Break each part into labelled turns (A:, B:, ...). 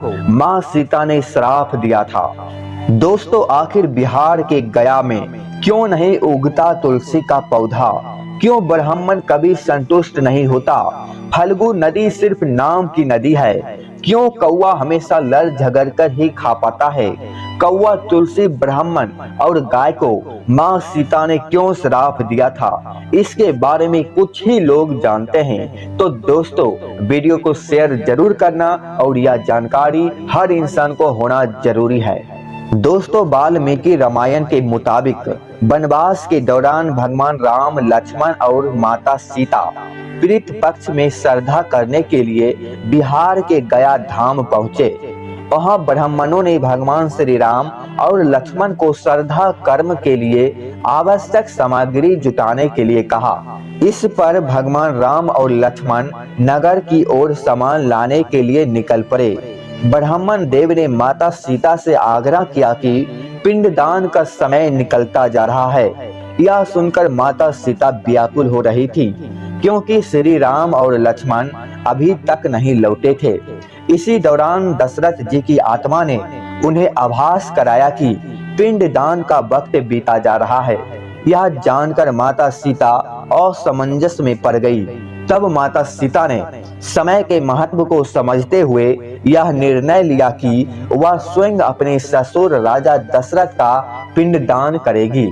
A: माँ सीता ने श्राप दिया था। दोस्तों, आखिर बिहार के गया में क्यों नहीं उगता तुलसी का पौधा? क्यों ब्राह्मण कभी संतुष्ट नहीं होता? फल्गु नदी सिर्फ नाम की नदी है। क्यों कौवा हमेशा लड़ झगड़ कर ही खा पाता है? कौवा, तुलसी, ब्राह्मण और गाय को माँ सीता ने क्यों श्राप दिया था? इसके बारे में कुछ ही लोग जानते हैं। तो दोस्तों, वीडियो को शेयर जरूर करना और यह जानकारी हर इंसान को होना जरूरी है। दोस्तों, वाल्मीकि रामायण के मुताबिक वनवास के दौरान भगवान राम, लक्ष्मण और माता सीता प्रीत पक्ष में श्रद्धा करने के लिए बिहार के गया धाम पहुँचे। वहाँ ब्राह्मणों ने भगवान श्री राम और लक्ष्मण को श्रद्धा कर्म के लिए आवश्यक सामग्री जुटाने के लिए कहा। इस पर भगवान राम और लक्ष्मण नगर की ओर सामान लाने के लिए निकल पड़े। ब्राह्मण देव ने माता सीता से आग्रह किया कि पिंडदान का समय निकलता जा रहा है। यह सुनकर माता सीता व्याकुल हो रही थी, क्योंकि श्री राम और लक्ष्मण अभी तक नहीं लौटे थे। इसी दौरान दशरथ जी की आत्मा ने उन्हें आभास कराया कि पिंडदान का वक्त बीता जा रहा है। यह जानकर माता सीता असमंजस में पड़ गई। तब माता सीता ने समय के महत्व को समझते हुए यह निर्णय लिया कि वह स्वयं अपने ससुर राजा दशरथ का पिंडदान करेगी।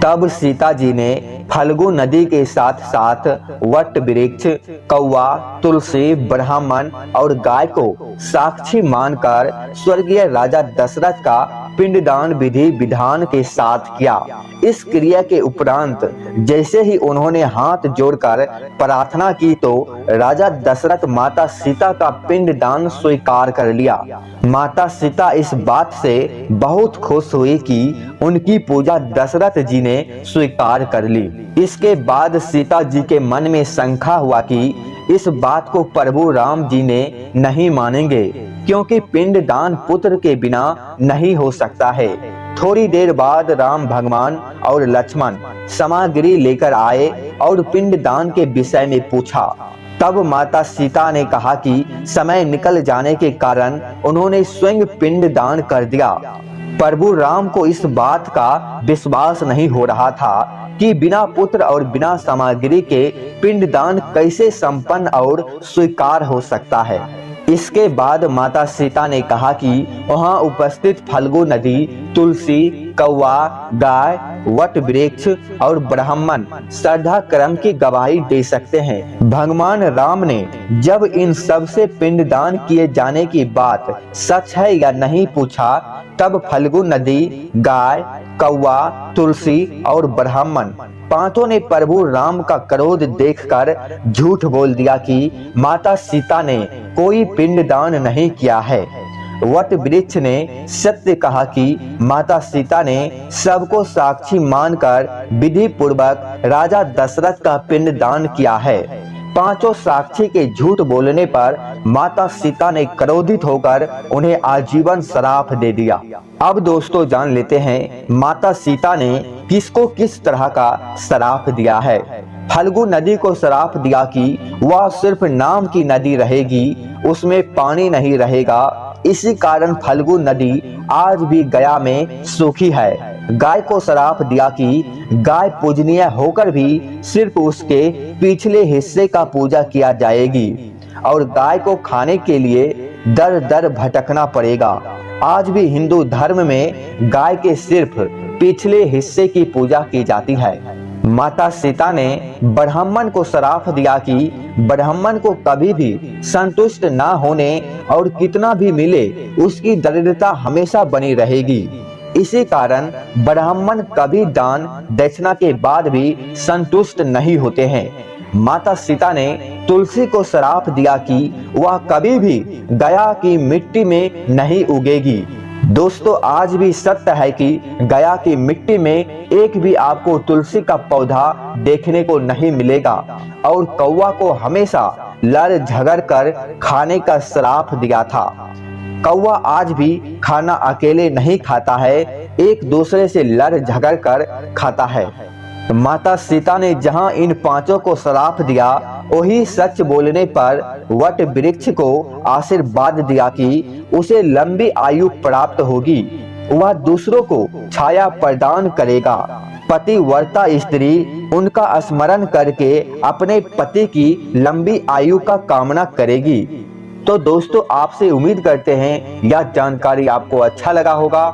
A: तब सीता जी ने फल्गु नदी के साथ साथ वट वृक्ष, कौवा, तुलसी, ब्राह्मण और गाय को साक्षी मानकर स्वर्गीय राजा दशरथ का पिंडदान विधि विधान के साथ किया। इस क्रिया के उपरांत जैसे ही उन्होंने हाथ जोड़कर प्रार्थना की तो राजा दशरथ माता सीता का पिंडदान स्वीकार कर लिया। माता सीता इस बात से बहुत खुश हुई कि उनकी पूजा दशरथ जी ने स्वीकार कर ली। इसके बाद सीता जी के मन में शंका हुआ कि इस बात को प्रभु राम जी ने नहीं मानेंगे, क्योंकि पिंडदान पुत्र के बिना नहीं हो सकता है। थोड़ी देर बाद राम भगवान और लक्ष्मण सामग्री लेकर आए और पिंडदान के विषय में पूछा। तब माता सीता ने कहा कि समय निकल जाने के कारण उन्होंने स्वयं पिंडदान कर दिया। प्रभु राम को इस बात का विश्वास नहीं हो रहा था कि बिना पुत्र और बिना सामग्री के पिंडदान कैसे संपन्न और स्वीकार हो सकता है। इसके बाद माता सीता ने कहा कि वहां उपस्थित फल्गु नदी, तुलसी, कौवा, गाय, वट वृक्ष और ब्राह्मण श्रद्धा कर्म की गवाही दे सकते हैं। भगवान राम ने जब इन सब से पिंडदान किए जाने की बात सच है या नहीं पूछा, तब फल्गु नदी, गाय, कौवा, तुलसी और ब्राह्मण पांचों ने प्रभु राम का क्रोध देखकर झूठ बोल दिया कि माता सीता ने कोई पिंडदान नहीं किया है। वट वृक्ष ने सत्य कहा कि माता सीता ने सबको साक्षी मानकर विधि पूर्वक राजा दशरथ का पिंडदान किया है। पांचों साक्षी के झूठ बोलने पर माता सीता ने क्रोधित होकर उन्हें आजीवन श्राप दे दिया। अब दोस्तों, जान लेते हैं माता सीता ने किसको किस तरह का श्राप दिया है। फल्गु नदी को श्राप दिया कि वह सिर्फ नाम की नदी रहेगी, उसमें पानी नहीं रहेगा। इसी कारण फल्गु नदी आज भी गया में सूखी है। गाय को श्राप दिया कि गाय पूजनीय होकर भी सिर्फ उसके पिछले हिस्से का पूजा किया जाएगी और गाय को खाने के लिए दर दर भटकना पड़ेगा। आज भी हिंदू धर्म में गाय के सिर्फ पिछले हिस्से की पूजा की जाती है। माता सीता ने ब्राह्मण को श्राप दिया कि ब्राह्मण को कभी भी संतुष्ट ना होने और कितना भी मिले उसकी दरिद्रता हमेशा बनी रहेगी। इसी कारण ब्राह्मण कभी दान दक्षिणा के बाद भी संतुष्ट नहीं होते हैं। माता सीता ने तुलसी को श्राप दिया कि वह कभी भी गया की मिट्टी में नहीं उगेगी। दोस्तों, आज भी सत्य है कि गया की मिट्टी में एक भी आपको तुलसी का पौधा देखने को नहीं मिलेगा और कौवा को हमेशा लड़ झगड़ कर खाने का श्राप दिया था। कौवा आज भी खाना अकेले नहीं खाता है, एक दूसरे से लड़ झगड़ कर खाता है। माता सीता ने जहां इन पांचों को श्राप दिया, वही सच बोलने पर वट वृक्ष को आशीर्वाद दिया कि उसे लंबी आयु प्राप्त होगी, वह दूसरों को छाया प्रदान करेगा। पतिव्रता स्त्री उनका स्मरण करके अपने पति की लंबी आयु का कामना करेगी। तो दोस्तों, आपसे उम्मीद करते हैं यह जानकारी आपको अच्छा लगा होगा।